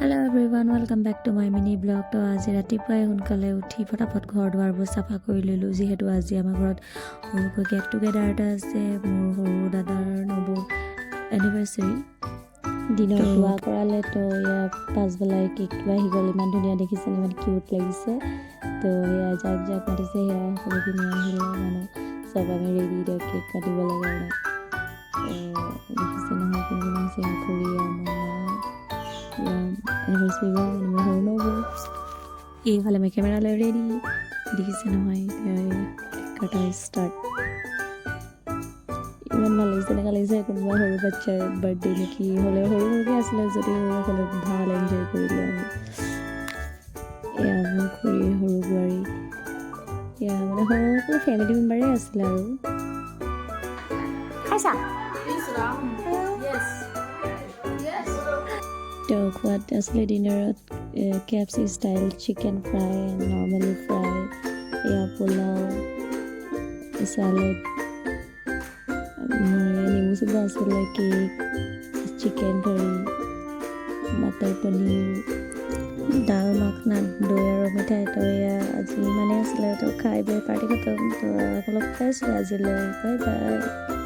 Hello' everyone, welcome back to my mini blog. তো আজি ৰাতিপুৱাই সোনকালে উঠি ফটাফট ঘৰ দুৱাৰবোৰ চাফা কৰি ল'লোঁ, যিহেতু আজি আমাৰ ঘৰত সৰুকৈ গেট টুগেডাৰ এটা আছে। মোৰ সৰু দাদাৰ নবৌৰ এনিভাৰ্চাৰী। দিনত দোৱা কৰালে, তো ইয়াৰ পাছবেলাই কেকটো আহি গ'ল। ইমান ধুনীয়া দেখিছে, ইমান কিউট লাগিছে। তো এয়া যাক যাক মাতিছে, সেয়া সকলোখিনি আহিলে মানে চব আমি ৰেডি দিয়ক কেক কাটিবলৈ কাৰণে। দেখিছে নহয় কোন কোন আহিছে, খুৰীয়া এনিভাৰ্চাৰী গ'ল মানে মোৰ সৰু নবৌ। এইফালে মই কেমেৰা লৈ ৰেডি, দেখিছে নহয়। কটা ষ্টাৰ্ট। ইমান ভাল লাগিছে, এনেকুৱা লাগিছে কোনোবা সৰু বাচ্ছাৰ বাৰ্থডে নেকি। হ'লেও সৰু সৰুকৈ আছিলে যদিও হ'লেও ভাল এনজয় কৰিলোঁ আমি। এয়া মোৰ খুৰীৰ সৰু বোৱাৰী, এয়া মানে সকলো ফেমিলি মেম্বাৰে আছিলে আৰু। তো খোৱাত আছিলে ডিনাৰত KFC style chicken fry, normally fry, এয়া পোলাও, চালাড, নেমু চোপা আছিলে, cake, chicken curry, butter paneer, দাল মাখনা, দৈ আৰু মিঠাই। তো এয়া আজি মানে আছিলে। তো খাই বৈ পাৰ্টি খতম। তো অলপ খাইছোঁ আজিলৈ, বাই বাই।